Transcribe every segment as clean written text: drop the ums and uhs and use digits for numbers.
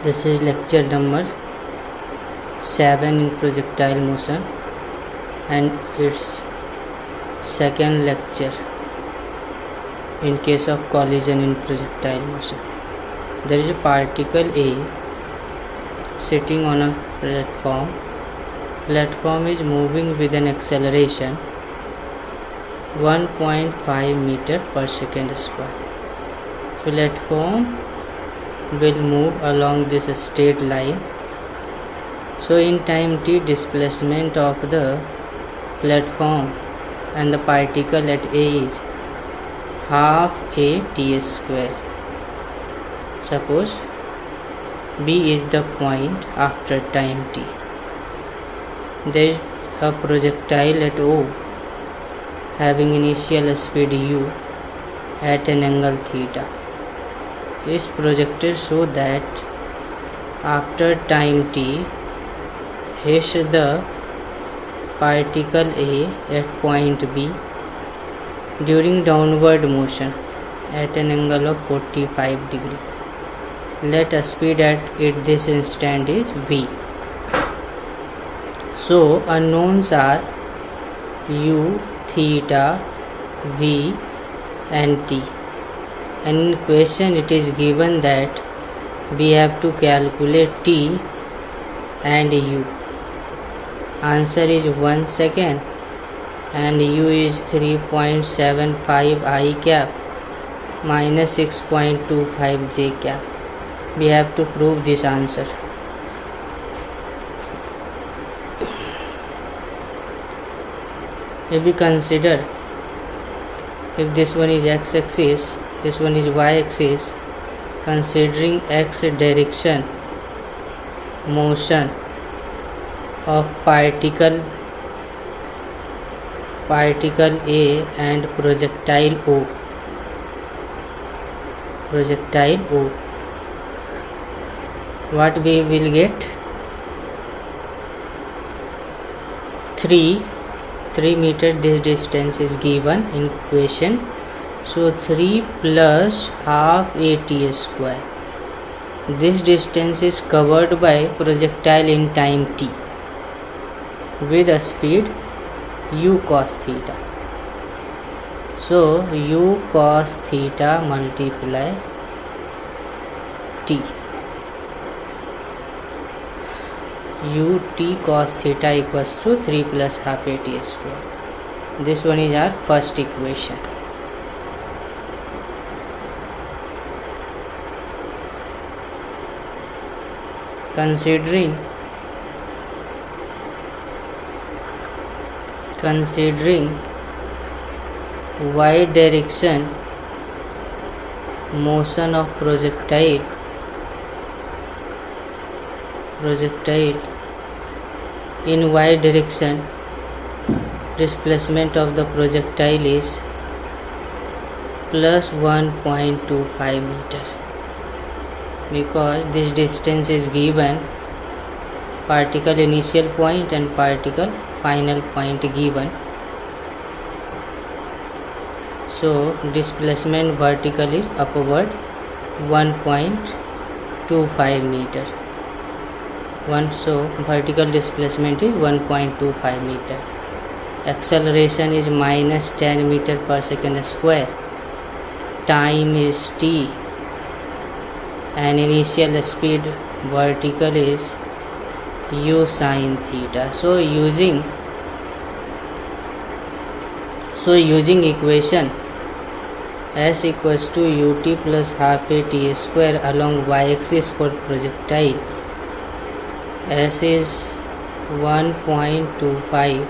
This is lecture number 7 in projectile motion and its second lecture in case of collision in projectile motion. There is a particle A sitting on a platform. Platform is moving with an acceleration 1.5 meter per second square. Platform will move along this straight line. So in time t, displacement of the platform and the particle at A is half a t square. Suppose B is the point after time t. There is a projectile at O having initial speed u at an angle theta. Is projected so that after time t hits the particle A at point B during downward motion at an angle of 45 degree. Let a speed at this instant is v. So unknowns are u, theta, v and t. And in question it is given that we have to calculate t and u. Answer is 1 second and u is 3.75 I cap minus 6.25 j cap. We have to prove this answer. If we consider, if this one is x-axis, this one is y-axis, considering x direction motion of particle A and projectile O. What we will get? 3 meter this distance is given in equation. So 3 plus half a t square. This distance is covered by projectile in time t with a speed u cos theta. So u cos theta multiply t. U t cos theta equals to 3 plus half a t square. This one is our first equation. Considering y direction motion of projectile in y direction, displacement of the projectile is plus 1.25 meter. Because this distance is given, particle initial point and particle final point given. So displacement vertical is upward 1.25 meter. So vertical displacement is 1.25 meter. Acceleration is minus 10 meter per second square. Time is t. And initial speed vertical is u sin theta. So using equation s equals to ut plus half a t square along y-axis for projectile. S is 1.25,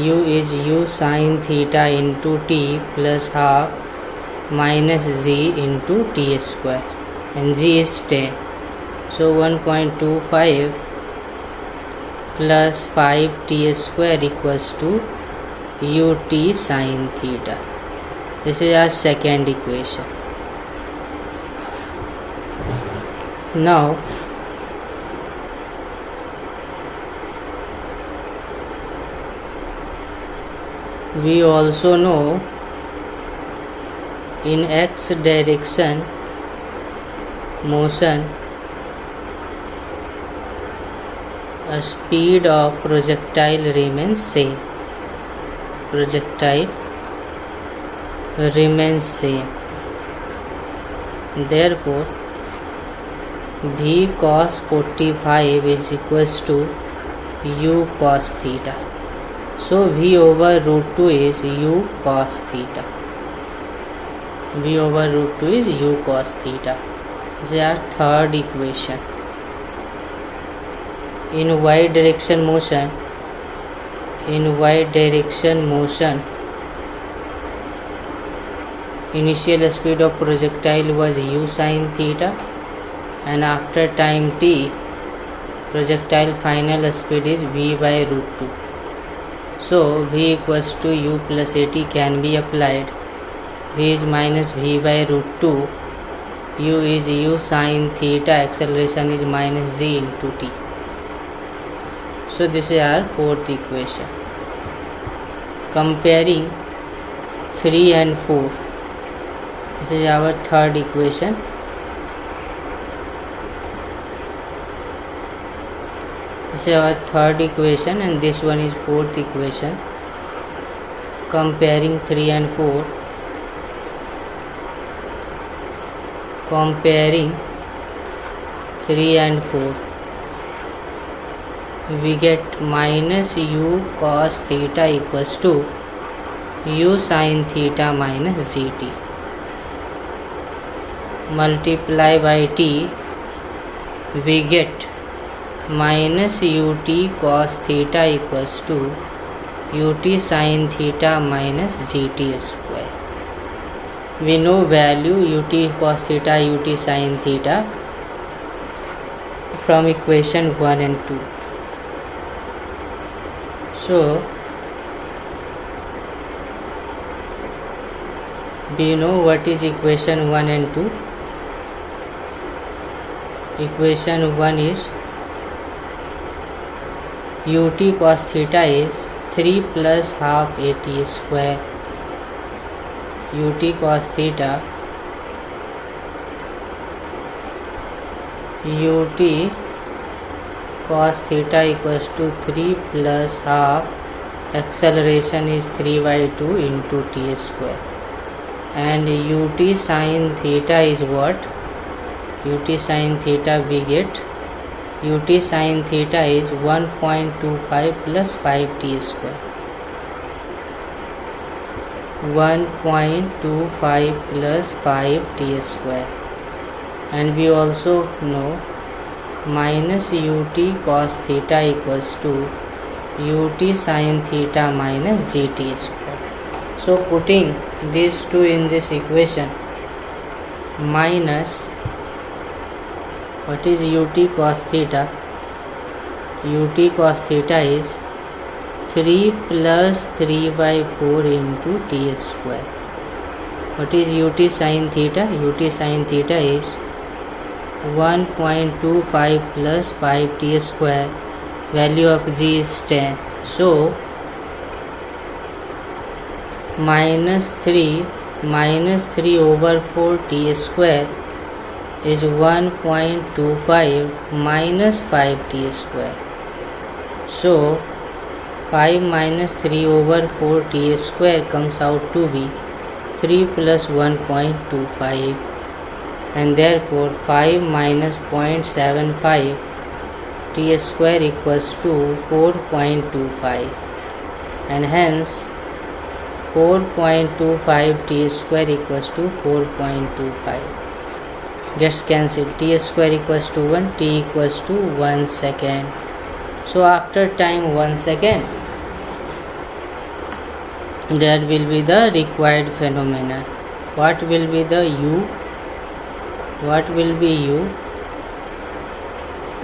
u is u sin theta into t plus half minus z into t square, and g is 10. So 1.25 plus 5t square equals to ut sin theta. This is our second equation. Now we also know in x direction motion speed of projectile remains same. Projectile remains same. Therefore, v cos 45 is equals to u cos theta. So v over root 2 is u cos theta. V over root 2 is u cos theta. This is our third equation. In y direction motion, initial speed of projectile was u sin theta, and after time t, projectile final speed is v by root 2. So v equals to u plus at can be applied. V is minus v by root 2, u is u sin theta, acceleration is minus z into t. So this is our fourth equation. Comparing 3 and 4, this is our third equation. This is our third equation, and this one is fourth equation. Comparing 3 and 4. Comparing 3 and 4, we get minus u cos theta equals to u sin theta minus gt. Multiply by t, we get minus ut cos theta equals to ut sin theta minus gt square. We know value ut cos theta, ut sin theta from equation 1 and 2. So we know what is equation 1 and 2. Equation 1 is ut cos theta is 3 plus half at square. Ut cos theta, ut cos theta equals to 3 plus half, acceleration is 3 by 2 into t square, and ut sin theta is what? Ut sin theta, we get ut sin theta is 1.25 plus 5t square. 1.25 plus 5t square, and we also know minus ut cos theta equals to ut sin theta minus gt square. So putting these two in this equation, minus what is ut cos theta? Ut cos theta is 3 plus 3 by 4 into t square. What is ut sin theta? Ut sin theta is 1.25 plus 5t square. Value of g is 10. So minus 3 over 4 t square is 1.25 minus 5t square. So 5 minus 3 over 4 t square comes out to be 3 plus 1.25, and therefore 5 minus 0.75 t square equals to 4.25, and hence 4.25 t square equals to 4.25. Gets cancelled. T square equals to 1, t equals to 1 second. So after time 1 second, that will be the required phenomenon. What will be the u? What will be u?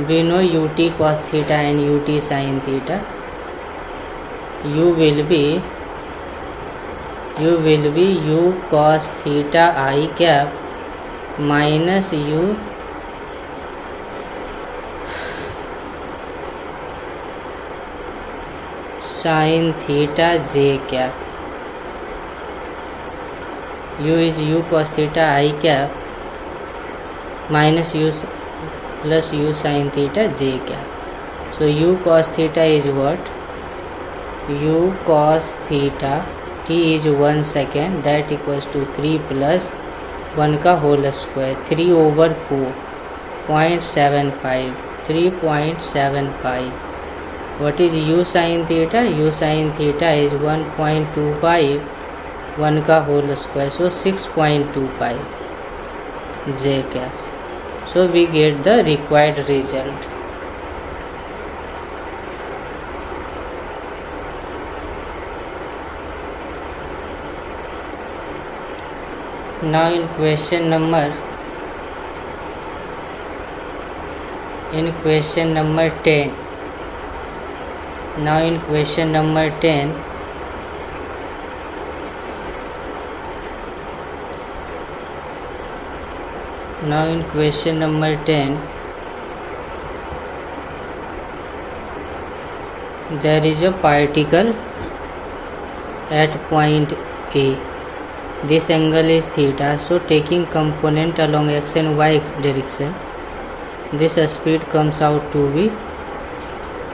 We know ut cos theta and ut sin theta. U will be u cos theta I cap minus u sin theta j cap. U is u cos theta I cap minus u plus u sin theta j cap. So u cos theta is what? U cos theta t is 1 second, that equals to 3 plus 1 का whole square, 3 over 4, 0.75, 3.75. What is u sin theta? U sin theta is 1.25, 1 का whole square, so 6.25 j cap. So we get the required result. Now in question number 10. Now in question number 10, there is a particle at point A. This angle is theta, so taking component along x and y direction, this speed comes out to be,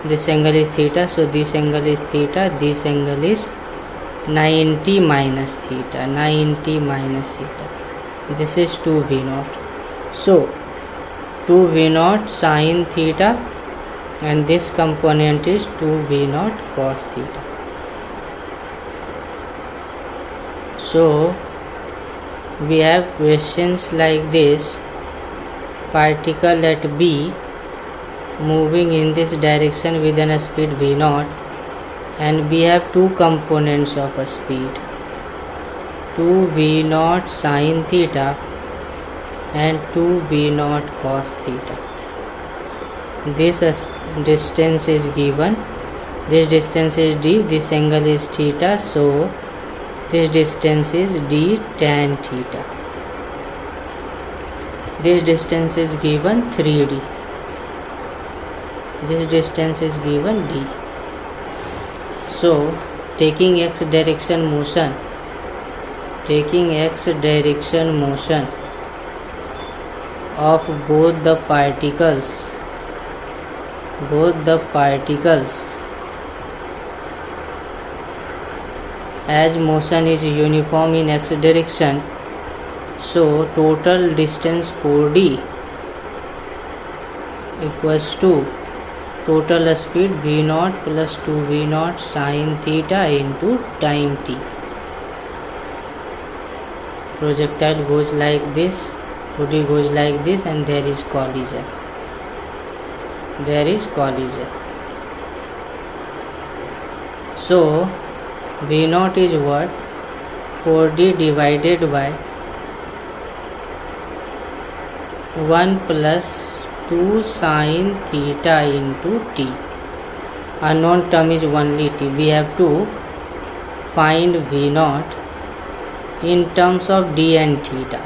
this angle is theta, so this angle is theta, this angle is 90 minus theta, this is 2v0. So 2v0 sin theta, and this component is 2v0 cos theta. So we have questions like this: particle at B moving in this direction with a speed v0, and we have two components of a speed, 2v0 sin theta and 2v0 cos theta. This distance is given, this distance is d, this angle is theta, so this distance is d tan theta. This distance is given 3d, this distance is given d. So taking x direction motion of both the particles, as motion is uniform in x direction, so total distance 4d equals to total speed v0 plus 2v0 sin theta into time t. Projectile goes like this, body goes like this, and there is collision. So v0 is what? 4d divided by 1 plus 2 sin theta into t. Unknown term is only t. We have to find v0 in terms of d and theta.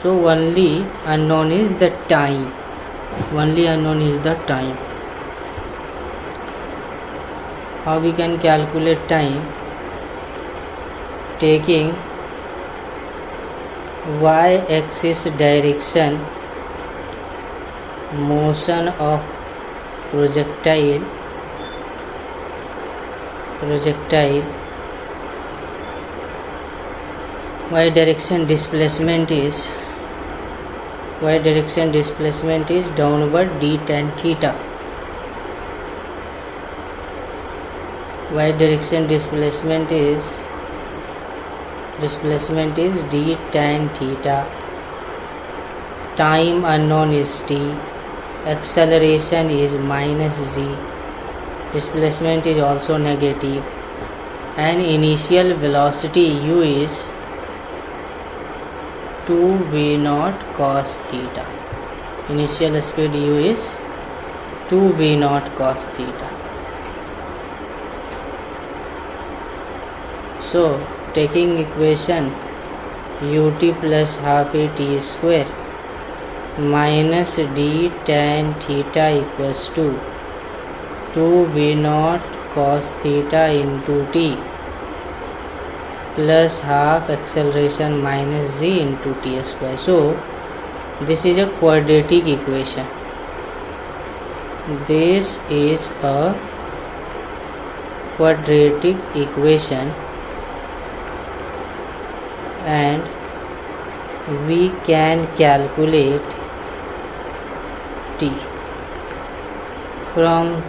So only unknown is the time. How we can calculate time? Taking y-axis direction motion of projectile y direction displacement is downward d tan theta. Y direction displacement is d tan theta. Time unknown is t. Acceleration is minus z. Displacement is also negative, and initial velocity u is 2v0 cos theta. Initial speed u is 2v0 cos theta. So taking equation ut plus half a t square minus d tan theta equals to 2v0 cos theta into t plus half acceleration minus z into t square. So this is a quadratic equation. this is a quadratic equation and we can calculate t. From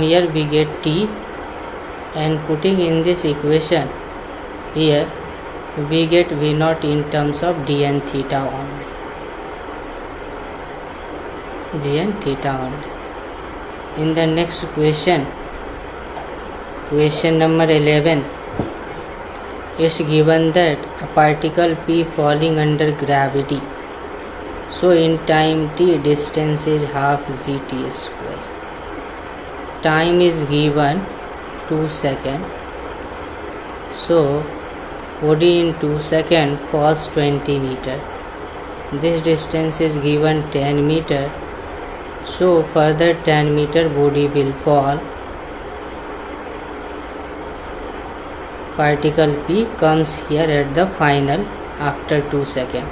here we get t, and putting in this equation here we get v naught in terms of dn theta only. In the next question number 11, it's given that a particle p falling under gravity. So in time t, distance is half gt square. Time is given 2 seconds. So body in 2 seconds falls 20 meter. This distance is given 10 meter. So further 10 meter body will fall. Particle P comes here at the final after 2 seconds.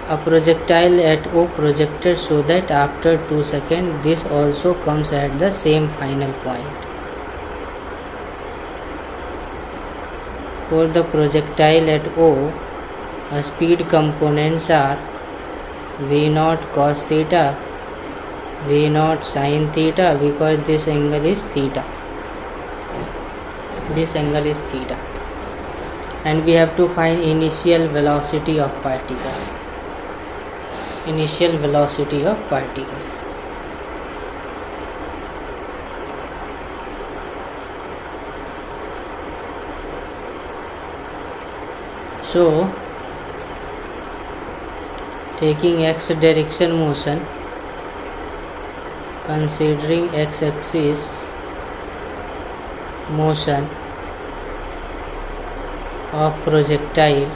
A projectile at O projected so that after 2 seconds this also comes at the same final point. For the projectile at O, speed components are v naught cos theta, v naught sin theta, because this angle is theta. And we have to find initial velocity of particle. So taking x direction motion, considering x-axis motion of projectile,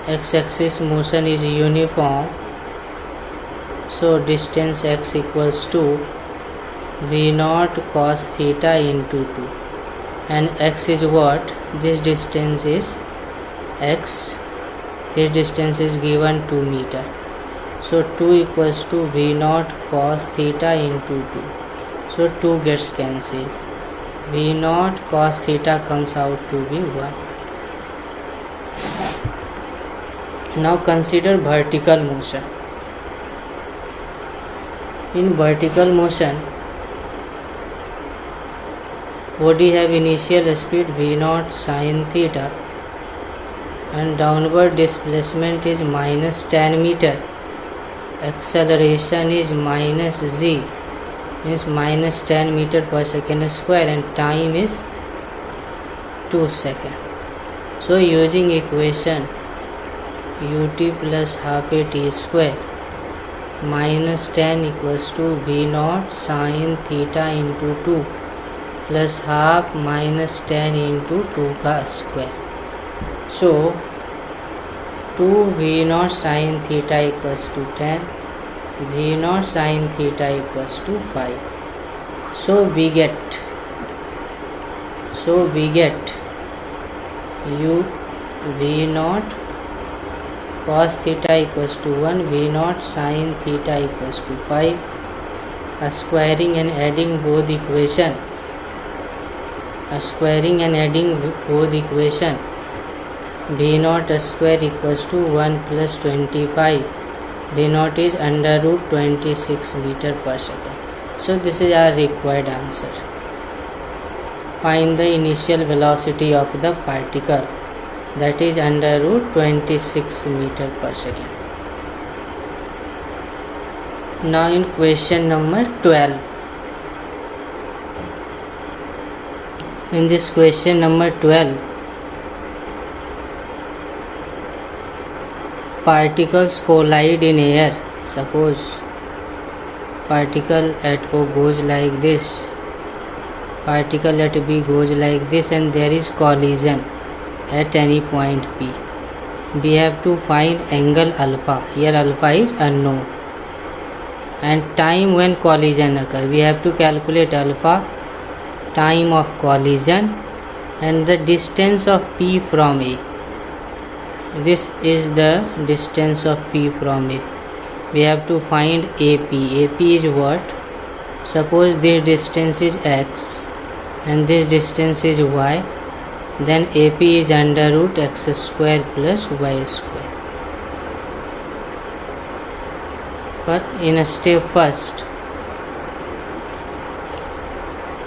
x-axis motion is uniform, so distance x equals to v naught cos theta into 2, and x is what? This distance is x, this distance is given 2 meter, so 2 equals to v naught cos theta into 2, so 2 gets cancelled. V naught cos theta comes out to be 1. Now consider vertical motion. In vertical motion, body have initial speed v naught sin theta and downward displacement is minus 10 meter. Acceleration is minus z, means minus 10 meter per second square, and time is 2 seconds. So using equation ut plus half a t square minus 10 equals to v naught sin theta into 2 plus half minus 10 into 2 का square. So 2 v naught sin theta equals to 10, v naught sin theta equals to 5. So we get u v naught cos theta equals to 1, v naught sin theta equals to 5. Squaring and adding both equation, v naught square equals to 1 plus 25. v naught is under root 26 meter per second. So this is our required answer. Find the initial velocity of the particle, that is under root 26 meter per second. Now in question number 12. In this question number 12, particles collide in air. Suppose particle at O goes like this, particle at B goes like this, and there is collision at any point P. We have to find angle alpha. Here alpha is unknown, and time when collision occurs. We have to calculate alpha, time of collision, and the distance of P from A. this is the distance of P from A. We have to find AP. AP is what? Suppose this distance is x and this distance is y, then AP is under root x square plus y square. But in a step first,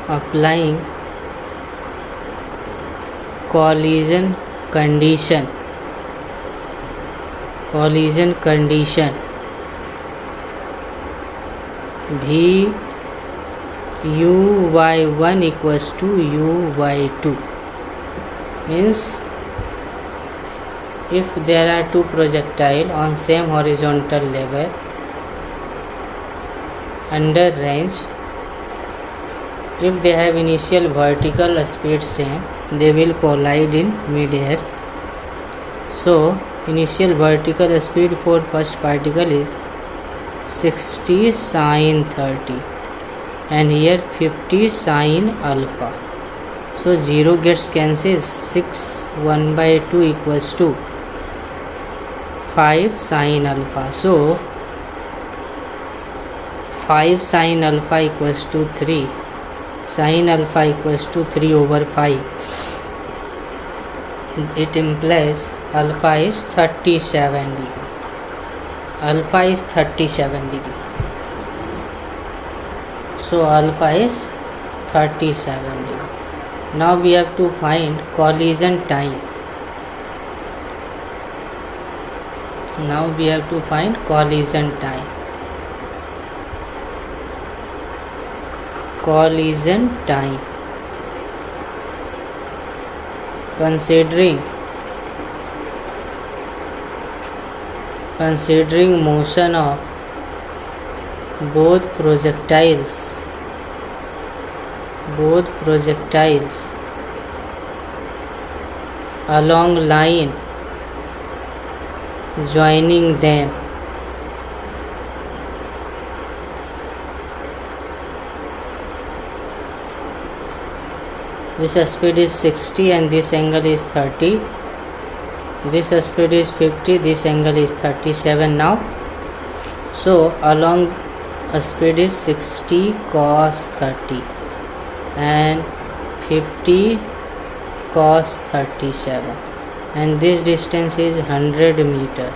applying collision condition v uy1 equals to uy2, means if there are two projectiles on same horizontal level under range, if they have initial vertical speed same, they will collide in mid-air. So initial vertical speed for first particle is 60 sin 30 and here 50 sin alpha. So 0 gets cancelled. 6 1 by 2 equals to 5 sin alpha. So 5 sin alpha equals to 3. Sin alpha equals to 3 over 5. It implies alpha is 37 degree. Alpha is 37 degree. So alpha is 37 degree. Now we have to find collision time. Collision time. Considering motion of both projectiles along line joining them, this speed is 60 and this angle is 30. This speed is 50, this angle is 37 now. So along a speed is 60 cos 30 and 50 cos 37 and this distance is 100 meter.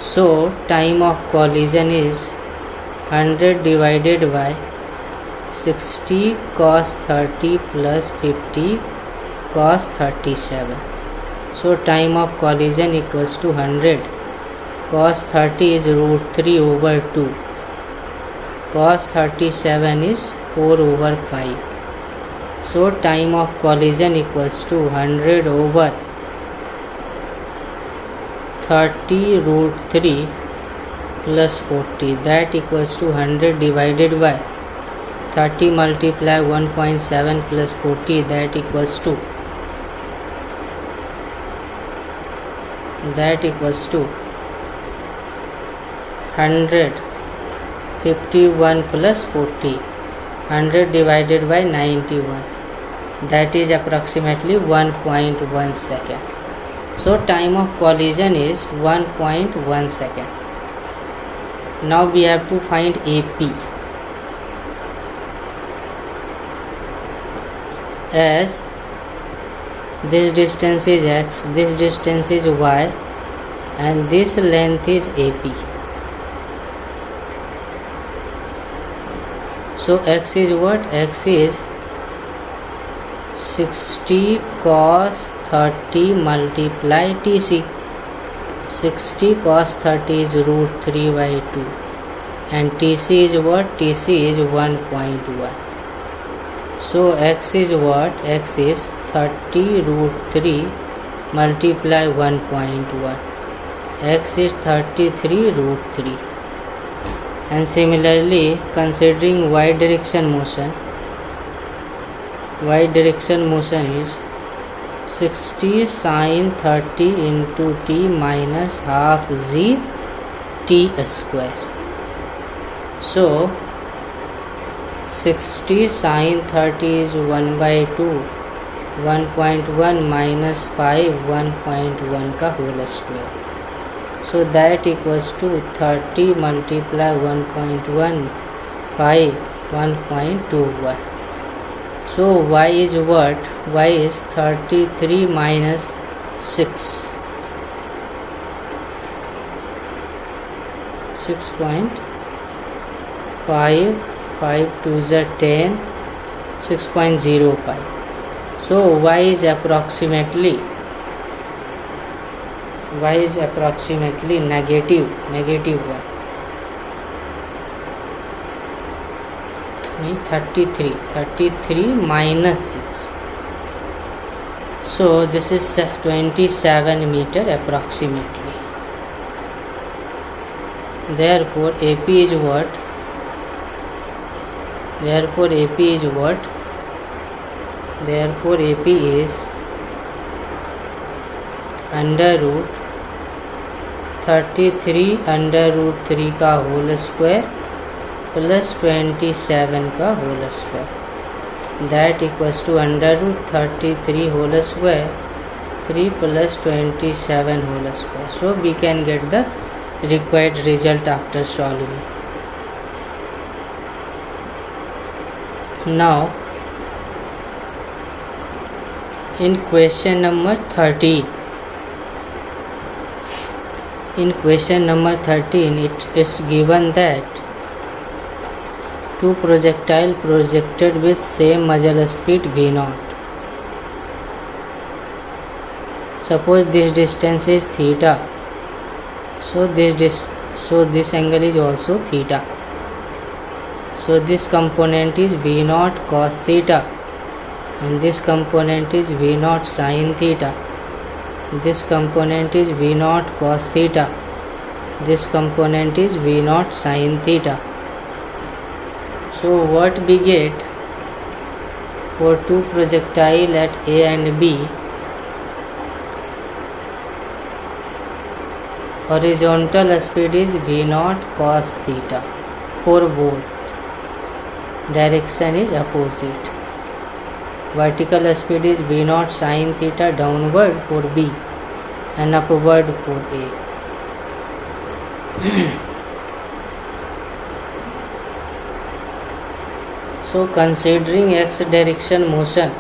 So time of collision is 100 divided by 60 cos 30 plus 50 cos 37. So time of collision equals to 100. Cos 30 is root 3 over 2. Cos 37 is 4 over 5. So time of collision equals to 100 over 30 root 3 plus 40. That equals to 100 divided by 30 multiply 1.7 plus 40. That equals to 151 plus 40. 100 divided by 91. That is approximately 1.1 second. So time of collision is 1.1 second. Now we have to find AP. As this distance is x, this distance is y, and this length is AP. So x is what? X is 60 cos 30 multiply TC. 60 cos 30 is root 3 by 2 and TC is what? TC is 1.1. So x is what? X is 30 root 3 multiply 1.1. X is 33 root 3. And similarly, considering y direction motion is 60 sin 30 into t minus half z t square. So 60 sin 30 is 1 by 2 1.1 minus 5 1.1 का whole square. So that equals to 30 multiply 1.1 5 1.21. So y is what? Y is 33 minus 6. 6.5 5 2 is 10. 6.05. So y is approximately negative 1. 33 minus 6. So this is 27 meter approximately. Therefore AP is what? Therefore AP is under root 33 under root 3 का whole square plus 27 का whole square. That equals to under root 33 whole square 3 plus 27 whole square. So we can get the required result after solving. Now in question number 13, it is given that two projectile projected with same muzzle speed v0. Suppose this distance is theta, so this angle is also theta. So this component is v0 cos theta and this component is v0 sin theta. This component is v0 cos theta. This component is v0 sin theta. So what we get for two projectile at A and B? Horizontal speed is v0 cos theta for both. Direction is opposite. Vertical speed is v0 sin theta downward for B and upward for A. So considering x direction motion,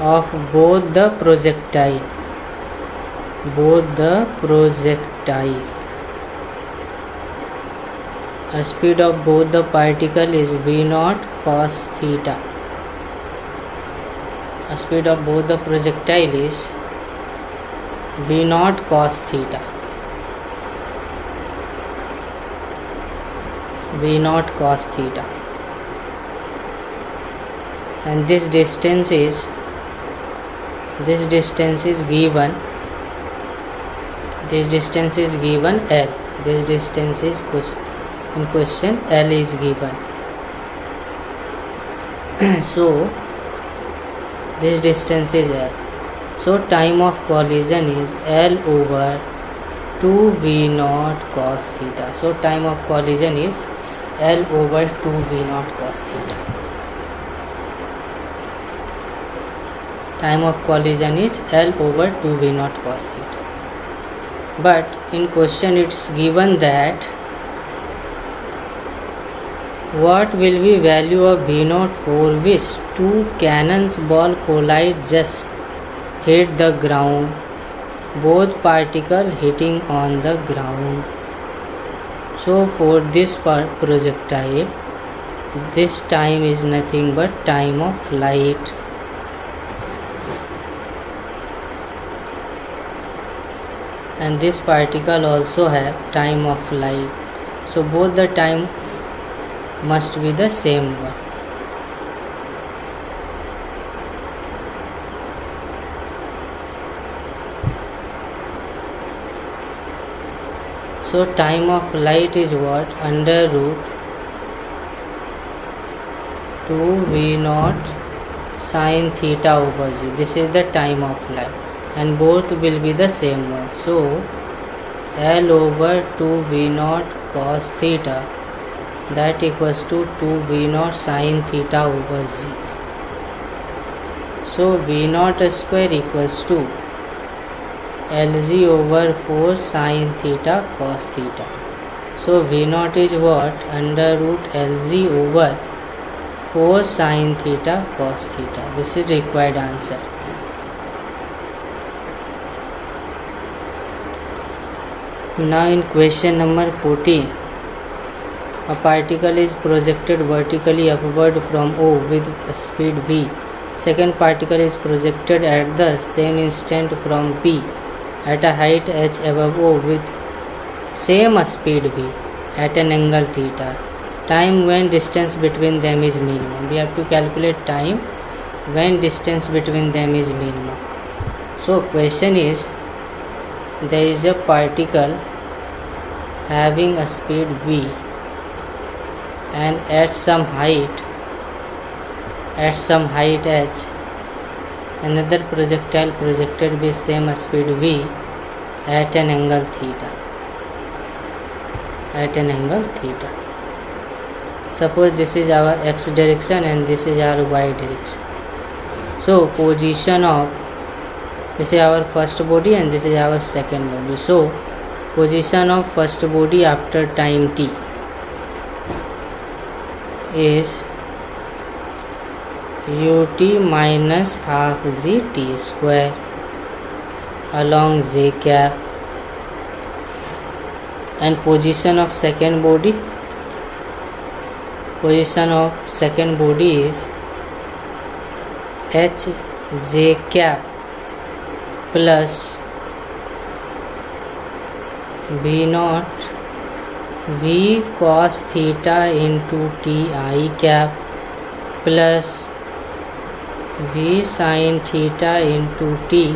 of both the projectile, speed of both the particle is v0 cos theta. Speed of both the projectile is v0 cos theta. And this distance is given. This distance is given L. This distance is in question L is given. So this distance is L. So time of collision is L over 2 v0 cos theta. So time of collision is L over 2 v0 cos theta. Time of collision is L over 2 v0 cos theta. But in question it's given that what will be value of v0 for which two cannons ball collide just hit the ground, both particle hitting on the ground. So for this projectile, this time is nothing but time of flight. And this particle also have time of flight. So both the time must be the same one. So time of flight is what? Under root 2 v0 sine theta over z. This is the time of light, and both will be the same one. So L over 2v0 cos theta, that equals to 2v0 sine theta over z. So v0 square equals to Lg over 4 sine theta cos theta. So v0 is what? Under root Lg over 4 sine theta cos theta. This is required answer. Now in question number 14, a particle is projected vertically upward from O with speed v. Second particle is projected at the same instant from P at a height h above O with same speed v at an angle theta. Time when distance between them is minimum. We have to calculate time when distance between them is minimum. So question is, there is a particle having a speed v and at some height h, another projectile projected with same speed v at an angle theta. Suppose this is our x direction and this is our y direction. So position of, this is our first body and this is our second body. So position of first body after time t is ut minus half z t square along z cap, and position of second body is h j cap plus v naught v cos theta into t I cap plus v sin theta into t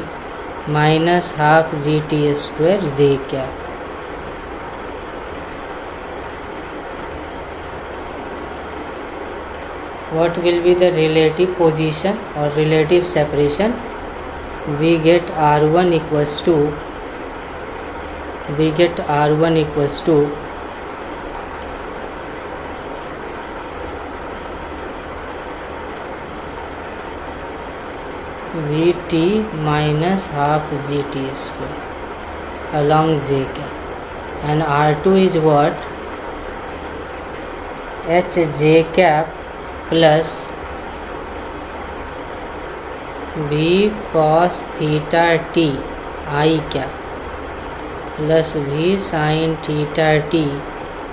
minus half gt square j cap. What will be the relative position or relative separation? We get R1 equals to Vt minus half Gt square along j cap, and R2 is what? Hj cap plus v cos theta t I cap plus v sin theta t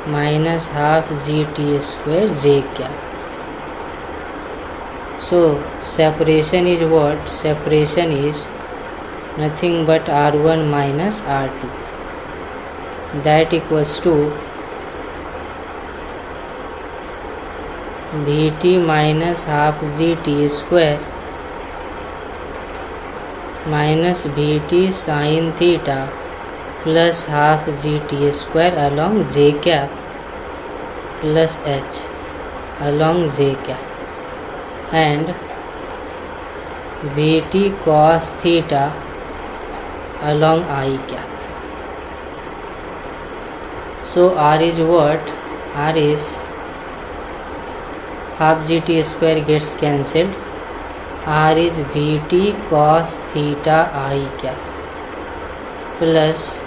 minus half gt square j cap. So separation is what? Separation is nothing but R1 minus R2, that equals to Vt minus half gt square minus Vt sin theta plus half gt square along j cap plus h along j cap, and Vt cos theta along I cap. So R is what? R is half gt square gets cancelled. R is Vt cos theta I cap plus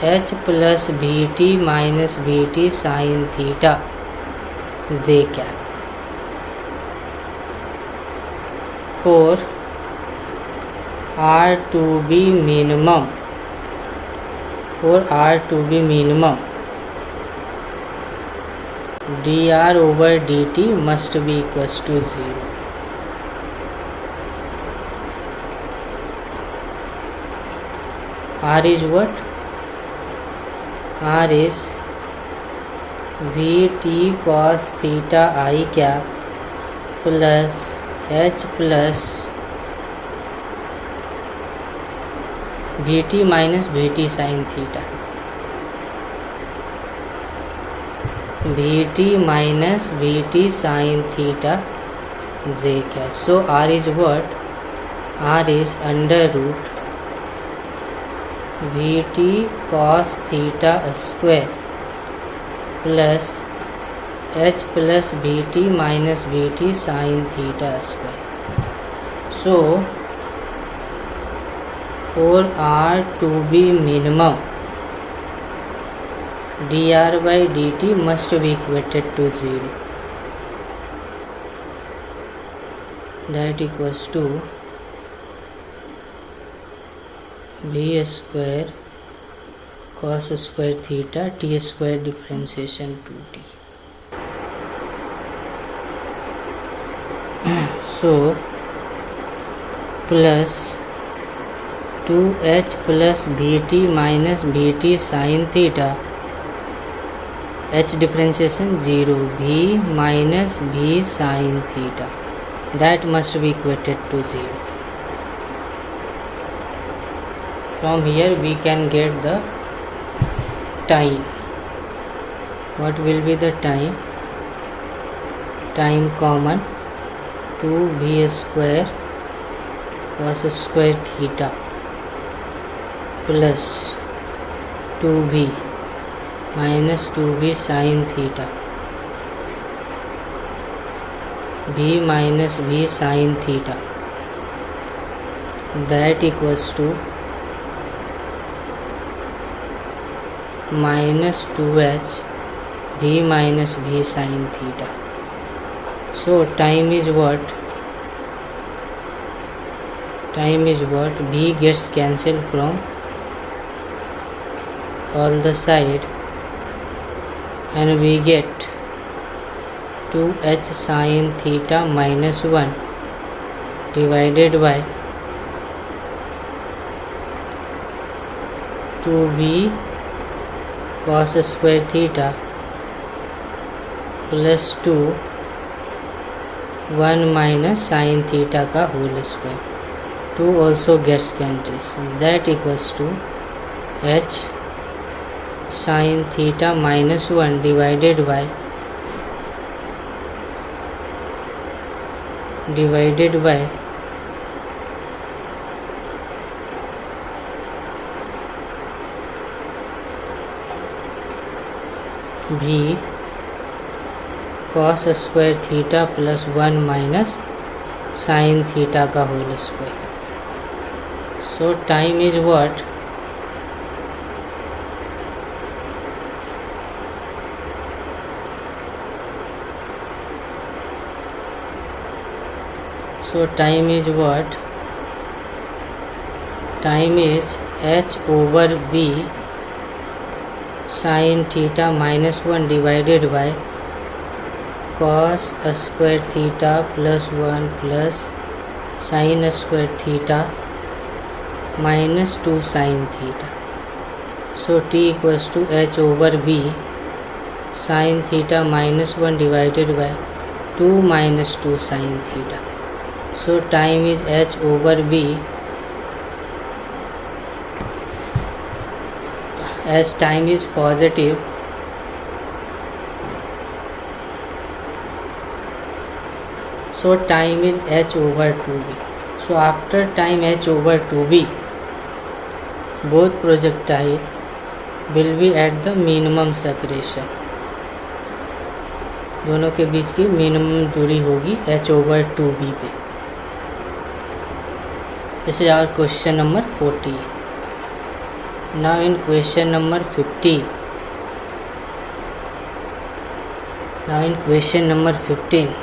h plus Vt minus Vt sin theta j cap. For R to be minimum, dr over dt must be equals to 0. R is what? R is Vt cos theta I cap plus h plus Vt minus Vt sin theta, Vt minus Vt sin theta j cap. So r is what? R is under root Vt cos theta square plus h plus Vt minus Vt sin theta square. So for r to be minimum, dr by dt must be equated to 0. That equals to v square cos square theta t square differentiation 2t. So plus 2h plus Vt minus Vt sin theta, h differentiation 0, v minus v sin theta, that must be equated to 0. From here we can get the time. What will be the time? Time common 2v square cos square theta plus 2v minus 2v sin theta, v minus v sin theta, that equals to minus 2h v minus v sin theta. So time is what? Time is what? V gets cancelled from all the side and we get 2h sin theta minus 1 divided by 2v cos square theta plus 2 1 minus sin theta का whole square. 2 also gets cancelled. So that equals to h sin theta minus 1 divided by v cos square theta plus 1 minus sin theta का whole square. So time is what? So time is what? Time is h over v sin theta minus 1 divided by cos square theta plus 1 plus sin square theta minus 2 sin theta. So t equals to h over v sin theta minus 1 divided by 2 minus 2 sin theta. So time is h over v, as time is positive, so time is h over 2v. So after time h over 2v, both projectile will be at the minimum separation. दोनों के बीच की minimum दूरी होगी h over 2v पे. This is our question number 40. Now in question number 15. Now in question number 15,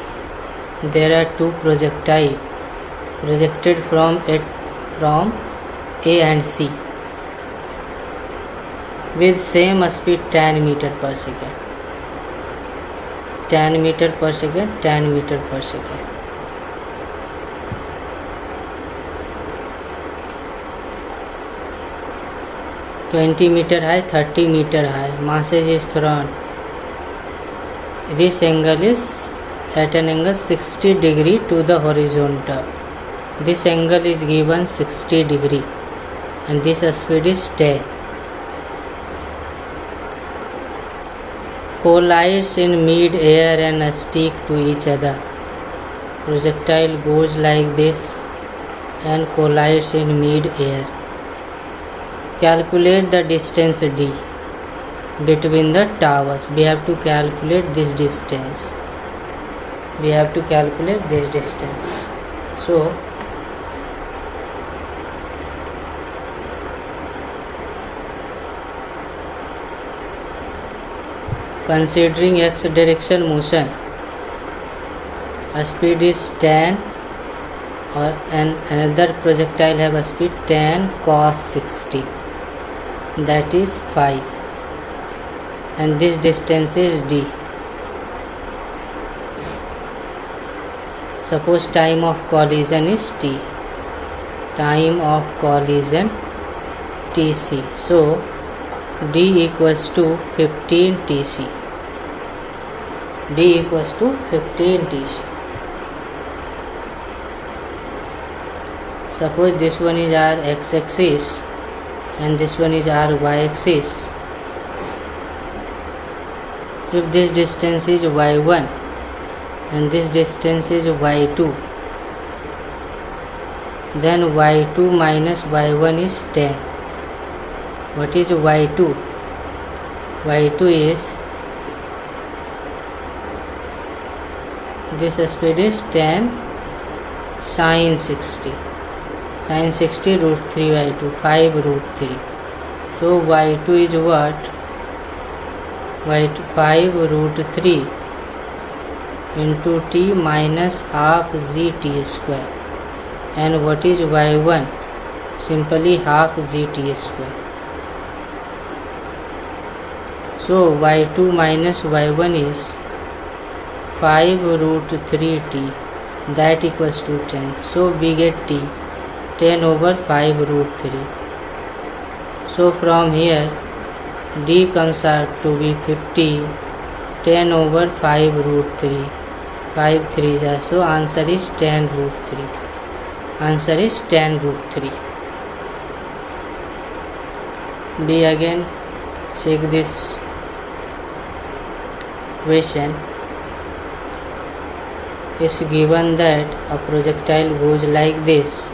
there are two projectiles projected from A and C with same speed 10 meter per second. 10 meter per second, 10 meter per second. $20 meter high, 30 meter high. Message is thrown. This angle is at an angle 60 degree to the horizontal. This angle is given 60 degree and this speed is 10. Collides in mid air and stick to each other. projectile goes like this and collides in mid-air. Calculate the distance d between the towers. We have to calculate this distance. So considering x direction motion, a speed is 10 and another projectile have a speed 10 cos 60, that is 5, and this distance is d. Suppose time of collision is t, time of collision tc, so d equals to 15 tc. Suppose this one is our x-axis and this one is our y-axis. If this distance is y1 and this distance is y2, then y2 minus y1 is 10. What is y2? y2 is, this speed is 10 sin 60. Sin 60 root 3 y2, 5 root 3. So y2 is what? y2 5 root 3 into t minus half zt square. And what is y1? Simply half zt square. So y2 minus y1 is 5 root 3t, that equals to 10. So we get t 10 over 5 root 3. So from here d comes out to be 50, 10 over 5 root 3, 5 3s are, so answer is 10 root 3. We again check this question. It's given that a projectile goes like this,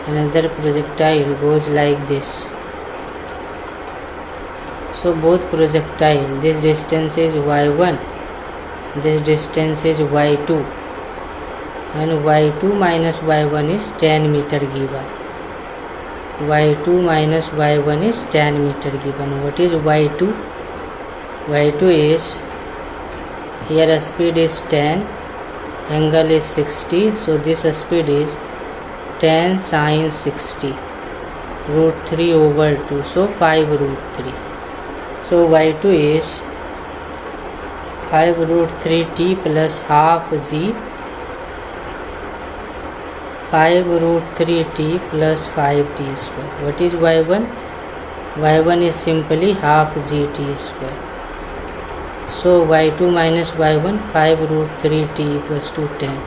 another projectile goes like this. So both projectile, this distance is y1, this distance is y2, and y2 minus y1 is 10 meter given. y2 minus y1 is 10 meter given. What is y2? y2 is, here speed is 10, angle is 60, so this speed is 10 sin 60 root 3 over 2, so 5 root 3. So y2 is 5 root 3t plus half z, 5 root 3t plus 5t square. What is y1? y1 is simply half zt square. So y2 minus y1, 5 root 3t equals to 10.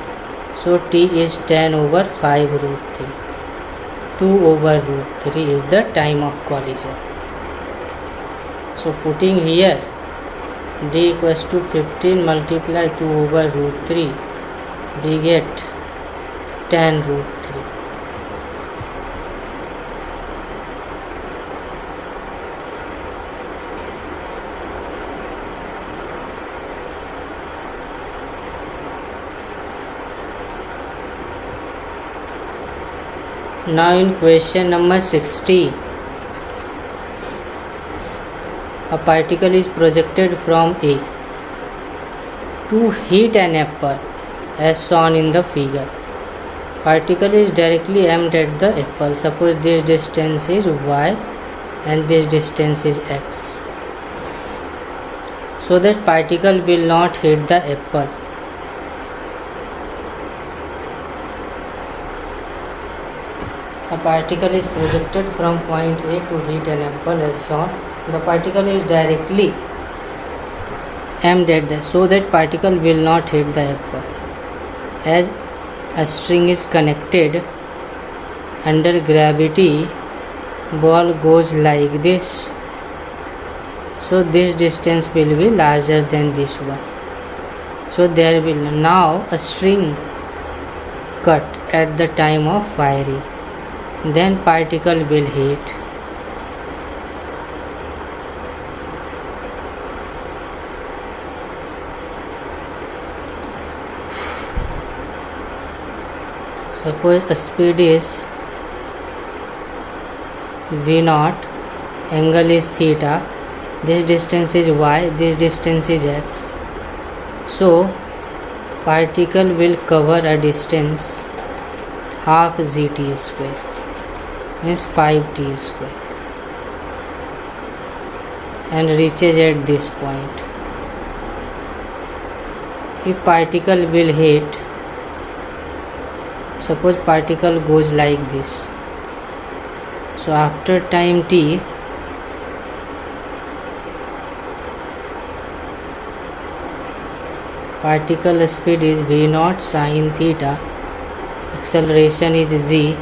So t is 10 over 5 root 3. 2 over root 3 is the time of collision. So putting here d equals to 15 multiply 2 over root 3, we get 10 root 3. Now in question number 60, a particle is projected from A to hit an apple as shown in the figure. Particle is directly aimed at the apple. Suppose this distance is y and this distance is x. So that particle will not hit the apple. A particle is projected from point A to hit an apple as shown. The particle is directly aimed at the, so that particle will not hit the apple. As a string is connected under gravity, ball goes like this. So this distance will be larger than this one. So there will now a string cut at the time of firing. Then particle will hit suppose speed is v0, angle is theta, this distance is y, this distance is x. So particle will cover a distance half gt square, means 5t square, and reaches at this point. If particle will hit, suppose particle goes like this, so after time t, particle speed is v0 sin theta, acceleration is g,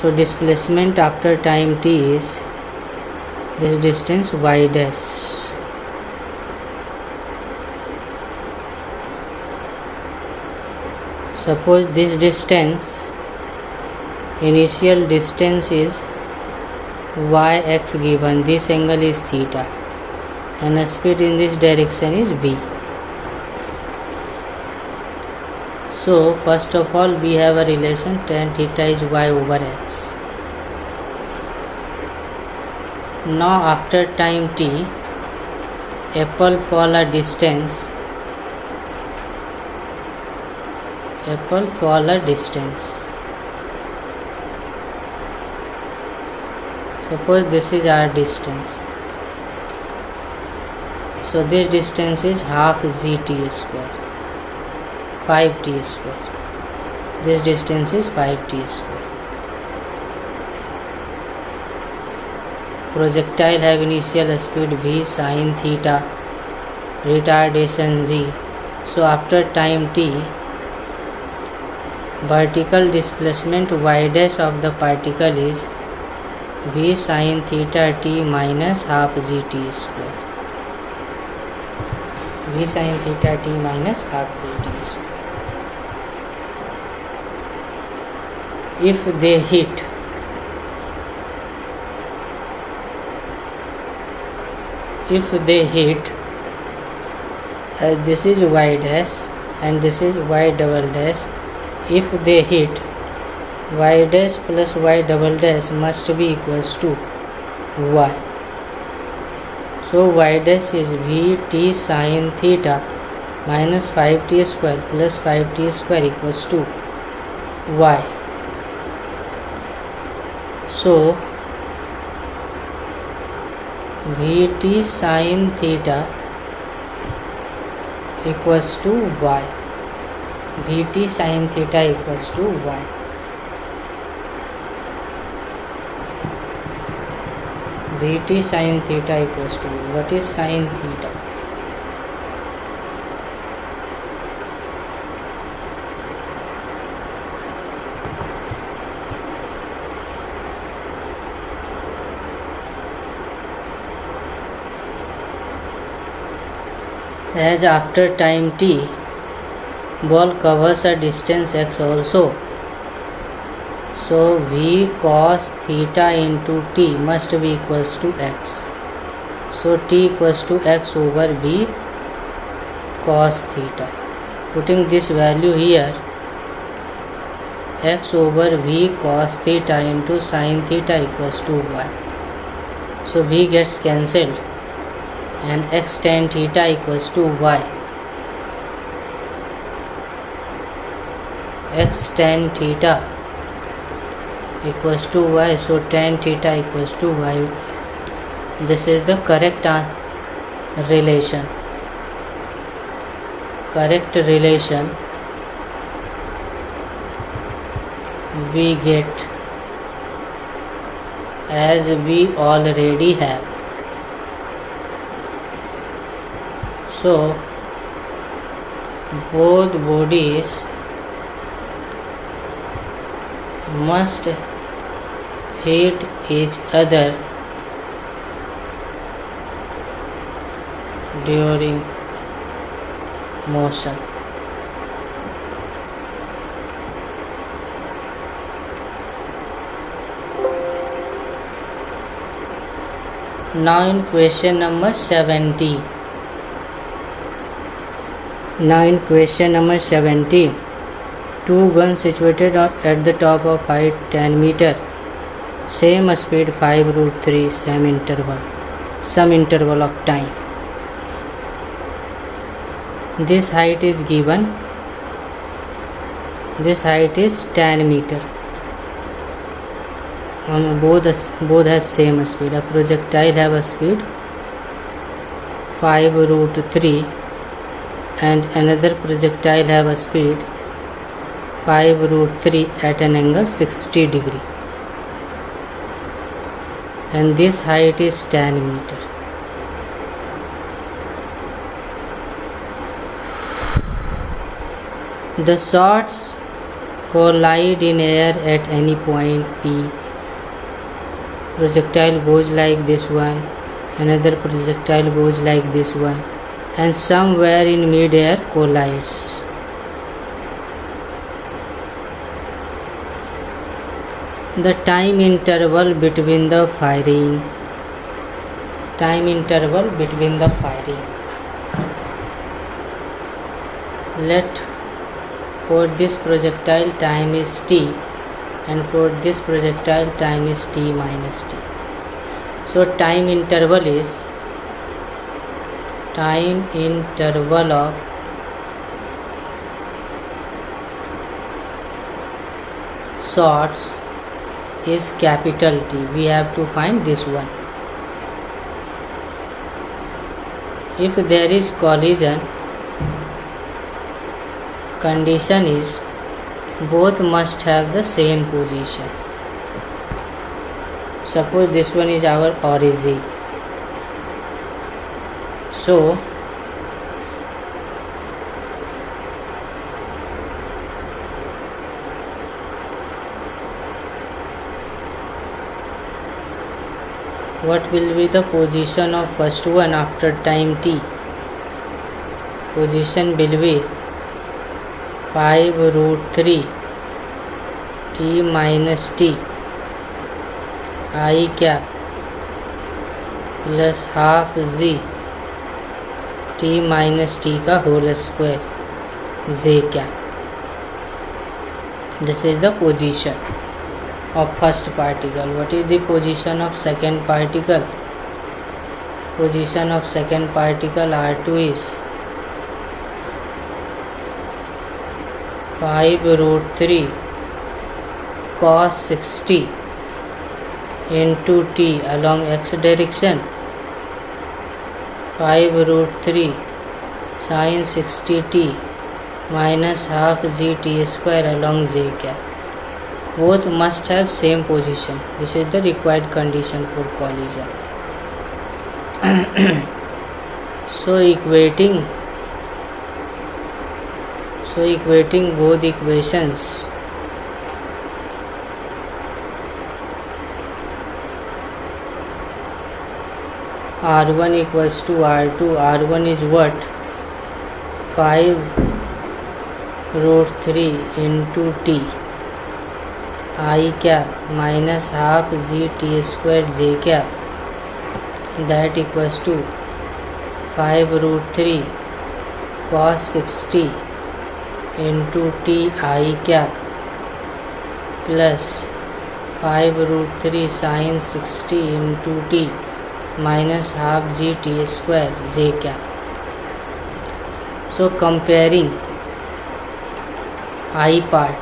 so displacement after time t is this distance y dash. Suppose this distance, initial distance is yx given, this angle is theta, and the speed in this direction is v. So first of all we have a relation tan theta is y over x. Now after time t, apple fall a distance, suppose this is our distance, so this distance is half gt square, 5t square, this distance is 5t square. Projectile have initial speed v sin theta, retardation g, so after time t, vertical displacement y dash of the particle is v sin theta t minus half gt square, v sin theta t minus half gt square. If they hit, this is y dash and this is y double dash, if they hit, y dash plus y double dash must be equals to y. So y dash is vt sin theta minus 5t square plus 5t square equals to y. So vt sin theta equals to y, vt sin theta equals to y. Vt sin theta equals to y. What is sin theta? As after time t, ball covers a distance x also, so v cos theta into t must be equals to x. So t equals to x over v cos theta. Putting this value here, x over v cos theta into sin theta equals to y. So v gets cancelled and x tan theta equals to y. X tan theta equals to y, so tan theta equals to y. This is the correct relation. We get, as we already have. So both bodies must hit each other during motion. Now in question number 70. Now in question number 70. Two guns situated at the top of height 10 meter. Same speed 5√3, some interval of time. This height is given. This height is 10 meter. Both have same speed. A projectile have a speed 5√3 and another projectile have a speed 5√3 at an angle 60 degree. And this height is 10 meter. The shots collide in air at any point P. Projectile goes like this one, another projectile goes like this one, and somewhere in mid-air collides. The time interval between the firing. For this projectile time is t, and for this projectile time is t minus t. So time interval of shots is capital T. We have to find this one. If there is collision, condition is both must have the same position. Suppose this one is our origin. So what will be the position of first one after time t? Position will be 5√3 t minus t I क्या plus half z t minus t का whole square j क्या. This is the position of first particle. What is the position of second particle? Position of second particle R2 is 5√3 cos 60 into t along x direction, 5√3 sin 60t minus half gt square along j cap. Both must have same position. This is the required condition for collision. So equating both equations, R1 equals to R2. R1 is what? 5√3 into t I cap minus half g t square j cap, that equals to 5√3 cos 60 into t I cap plus 5√3 sin 60 into t minus half g t square j cap. So comparing I part,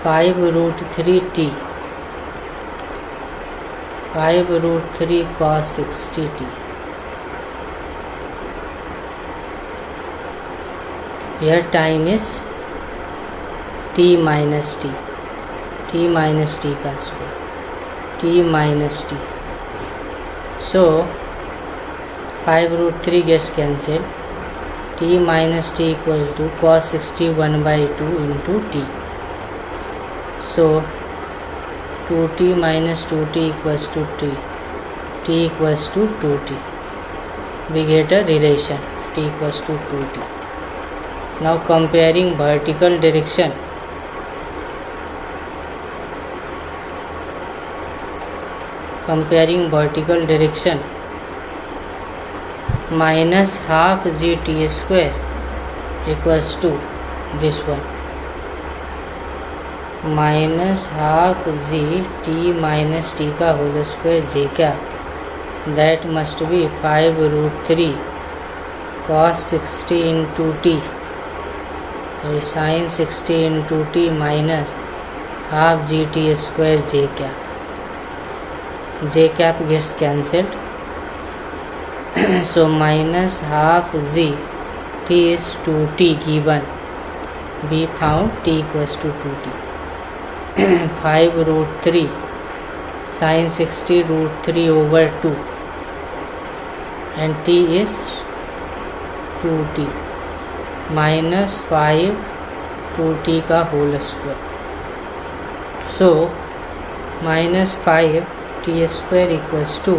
√3 cos 60t. Here time is t minus t का square, t minus t. So 5√3 gets cancelled. T minus t equal to cos 60 1/2 into t. So 2t minus 2t equals to t equals to 2t. We get a relation t equals to 2t. Now comparing vertical direction, minus half gt square equals to this one, minus half g t minus t का whole square j cap, that must be 5 root 3 cos 60 into t sin 60 into t minus half gt square j cap. J cap gets cancelled, so minus half z t is 2t given, we found t equals to 2t. 5 root 3 sin 60 root 3 over 2 and t is 2t minus 5 2t का whole square, so minus 5 t square equals to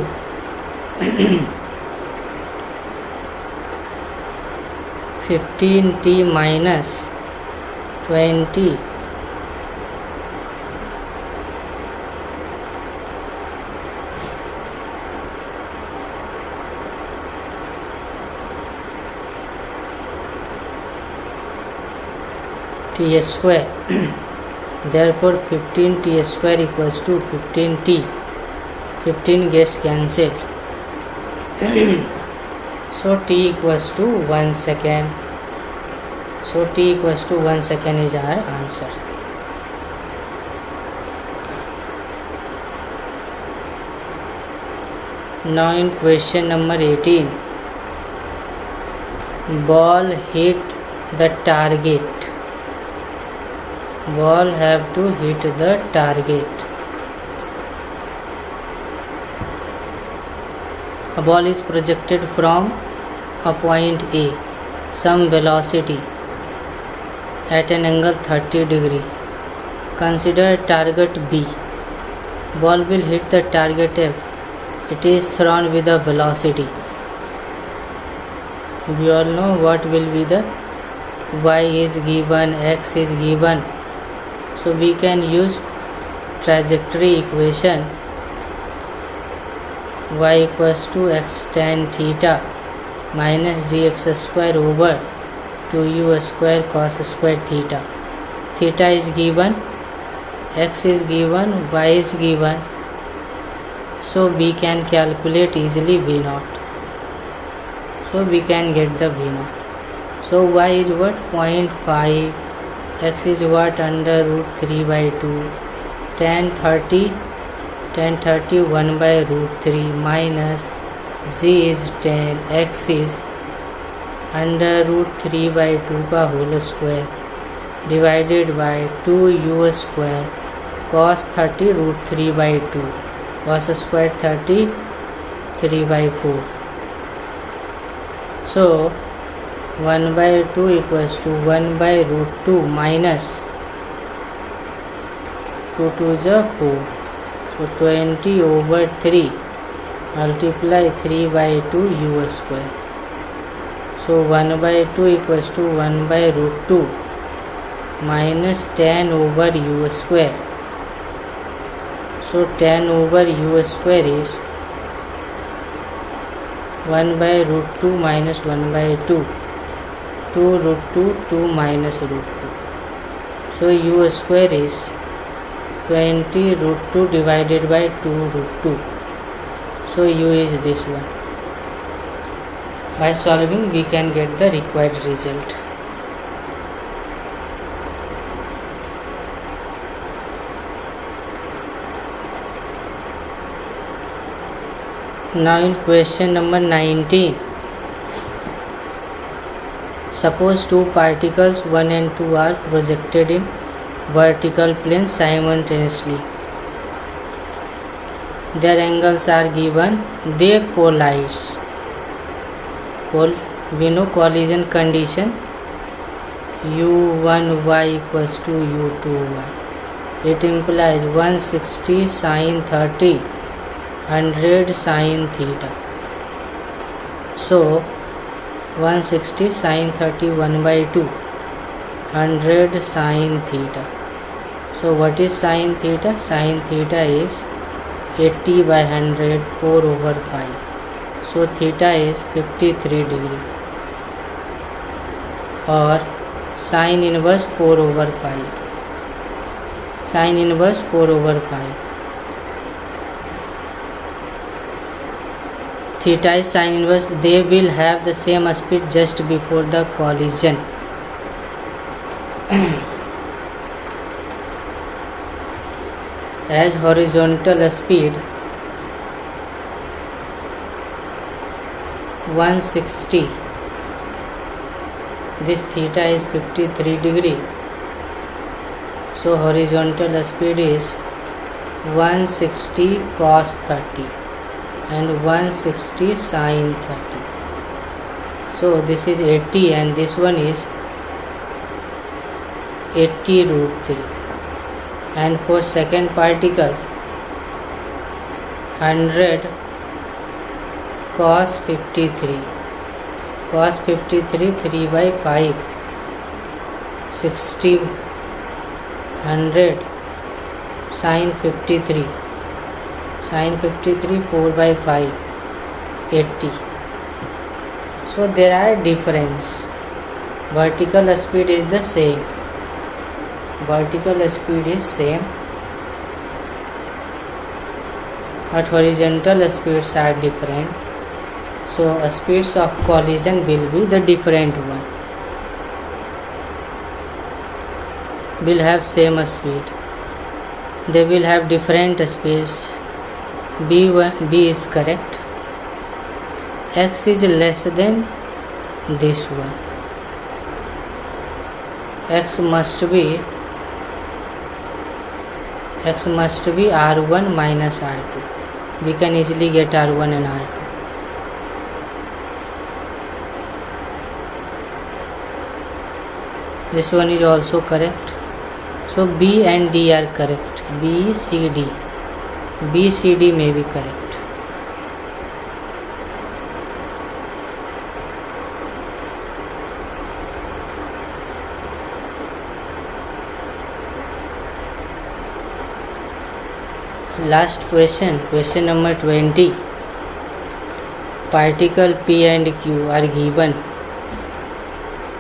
15t minus 20 t square. Therefore 15t square equals to 15t. 15 gets cancelled. So t equals to 1 second. So t equals to 1 second is our answer. Now in question number 18, ball hit the target. Ball have to hit the target. A ball is projected from a point A, some velocity at an angle 30 degree. Consider target B. Ball will hit the target F. It is thrown with a velocity. We all know what will be the y is given, x is given. So we can use trajectory equation. Y equals to x tan theta minus gx square over 2u square cos square theta. Theta is given, x is given, y is given. So we can calculate easily v0. So we can get the v0. So y is what? 0.5. X is what? Under root 3 by 2. Tan 30 1 by root 3 minus z is 10. X is under root 3 by 2 का whole square divided by 2u square cos 30 root 3 by 2 cos square 30 3 by 4. So 1 by 2 equals to 1 by root 2 minus 2 2 is 4. So 20 over 3 multiply 3 by 2 u square. So 1 by 2 equals to 1 by root 2 minus 10 over u square. So 10 over u square is 1 by root 2 minus 1 by 2. 2 root 2, 2 minus root 2. So u square is 20 root 2 divided by 2 root 2. So u is this one. By solving we can get the required result. Now in question number 19, suppose two particles 1 and 2 are projected in vertical plane simultaneously. Their angles are given, they collide. We know collision condition u1y equals to u2y. it implies 160 sin 30, 100 sin theta. So 160 sin 30 1 by 2, 100 sin theta. So what is sin theta? Sin theta is 80 by 100, 4 over 5. So theta is 53 degree, or sin inverse 4 over 5. Sin inverse 4 over 5. Theta is sin inverse. They will have the same speed just before the collision. As horizontal speed 160, this theta is 53 degree. So horizontal speed is 160 cos 30 and 160 sin 30. So this is 80 and this one is 80 root 3. And for second particle 100 cos 53, cos 53 3 by 5, 60, 100 sin 53, sin 53 4 by 5, 80. So there are difference. Vertical speed is the same. Vertical speed is same, but horizontal speeds are different. So speeds of collision will be the different one. Will have same speed. They will have different speeds. B is correct. X is less than this one. X must be R1 minus R2. We can easily get R1 and R2. This one is also correct. So B and D are correct. B, C, D. B, C, D may be correct. Last question, question number 20. Particle P and Q are given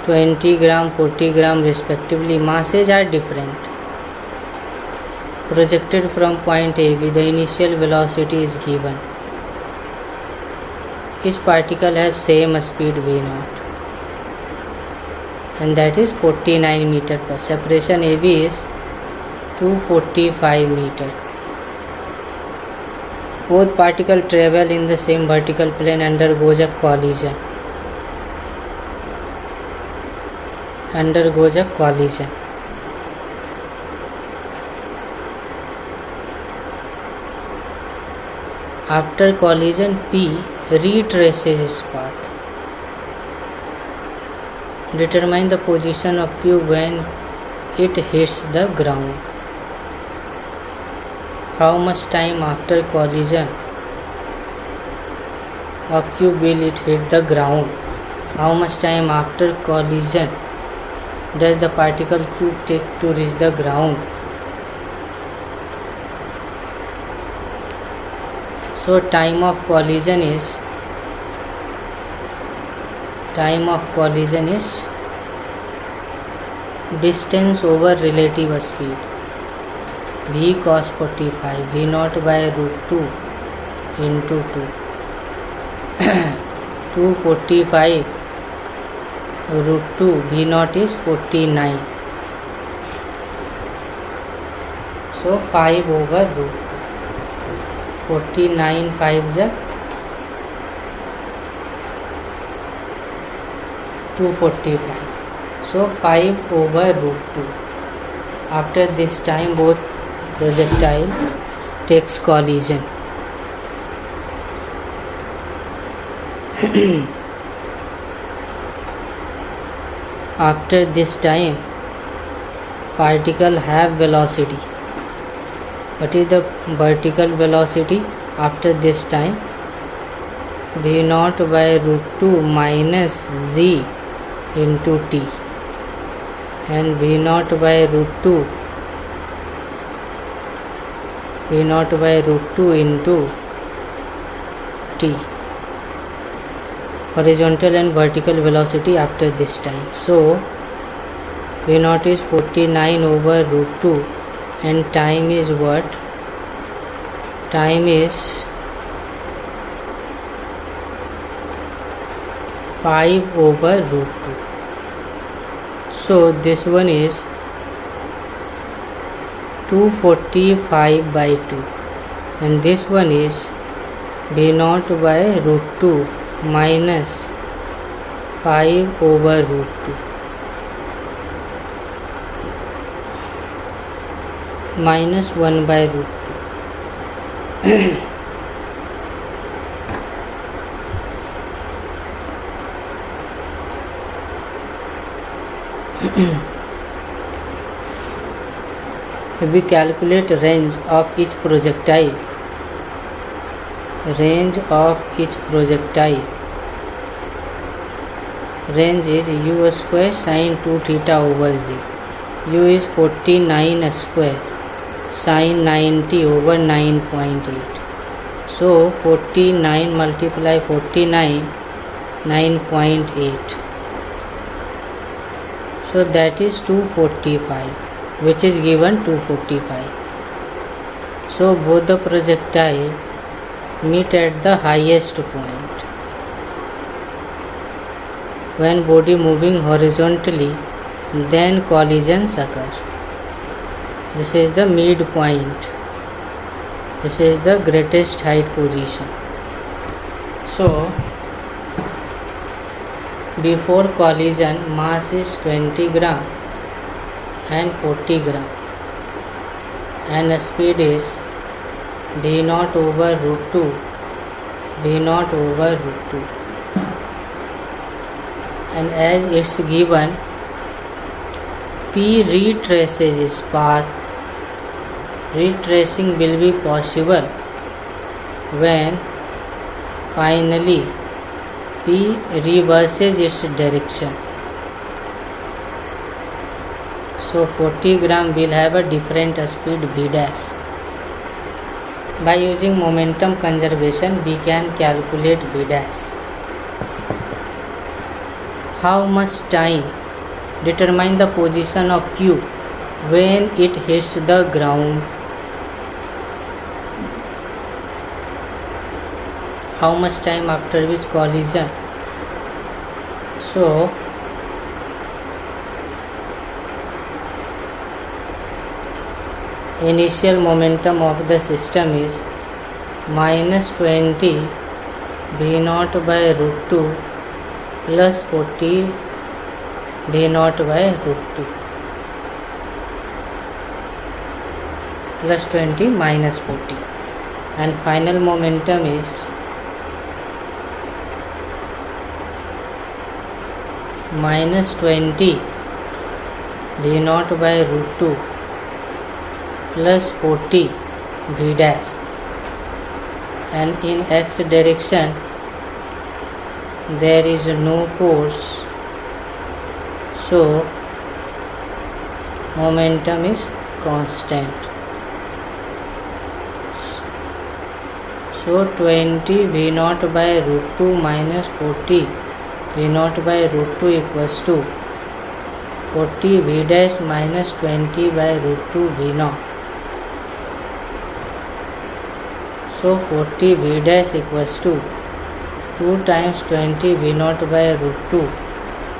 20 gram, 40 gram respectively. Masses are different. Projected from point A, the initial velocity is given. Each particle has same speed v0, and that is 49 meter per. Separation AB is 245 meter. Both particles travel in the same vertical plane, undergoes a collision. After collision, P retraces its path. Determine the position of Q when it hits the ground. How much time after collision of Q will it hit the ground? How much time after collision does the particle Q take to reach the ground? So time of collision is distance over relative speed. V cos 45, V0 by root 2 into 2. 245 root 2, V0 is 49. So 5 over root 2. 49 5 is 245. So 5 over root 2. After this time, both projectile takes collision. After this time, particle have velocity. What is the vertical velocity after this time? V naught by root 2 minus z into t, and V naught by root 2 into t, horizontal and vertical velocity after this time. So V naught is 49 over root 2 and time is what? Time is 5 over root 2. So this one is 245 by 2, and this one is V naught by root 2 minus 5 over root 2 minus 1 by root 2. If we calculate range of each projectile, range is u square sin 2 theta over z. U is 49 square sin 90 over 9.8. So 49 multiply 49, 9.8. So that is 245, which is given 245. So both the projectile meet at the highest point. When body moving horizontally, then collisions occur. This is the midpoint. This is the greatest height position. So before collision, mass is 20 gram and 40 gram, and speed is v naught over root 2, and as it's given, P retraces its path. Retracing will be possible when finally P reverses its direction. So 40 gram will have a different speed v dash. By using momentum conservation, we can calculate v dash. How much time? Determine the position of Q when it hits the ground. How much time after which collision? So initial momentum of the system is minus 20 v naught by root 2 plus 40 v naught by root 2 plus 20 minus 40, and final momentum is minus 20 v naught by root 2 plus 40 v dash, and in x direction there is no force, so momentum is constant. So 20 v naught by root 2 minus 40 v naught by root 2 equals to 40 v dash minus 20 by root 2 v naught. So 40 v dash equals to 2 times 20 v naught by root 2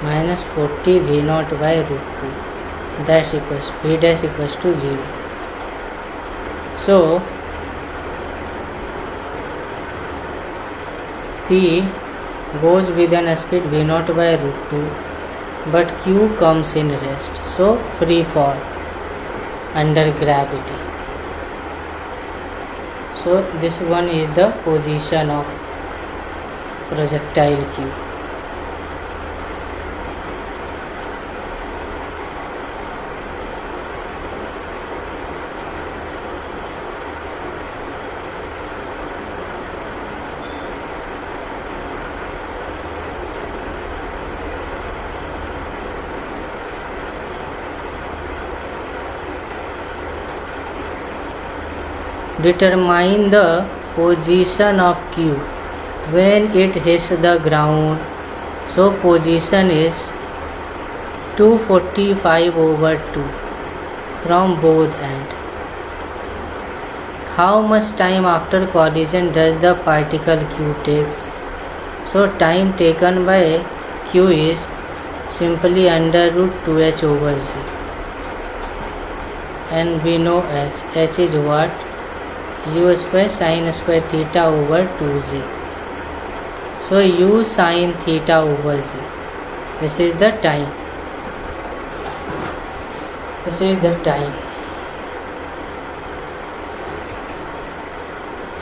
minus 40 v naught by root 2. That equals v dash equals to 0. So P goes with an speed v naught by root 2, but Q comes in rest, so free fall under gravity. So this one is the position of projectile Q. Determine the position of Q when it hits the ground. So position is 245/2 from both ends. How much time after collision does the particle Q takes? So time taken by Q is simply under root 2h/z, and we know h. H is what? U square sin square theta over 2z. So u sin theta over z. This is the time. This is the time.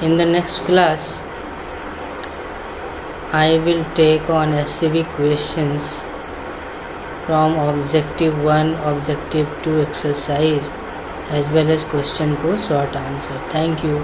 In the next class, I will take on SCV questions from objective 1, objective 2 exercise, as well as question 2 short answer. Thank you.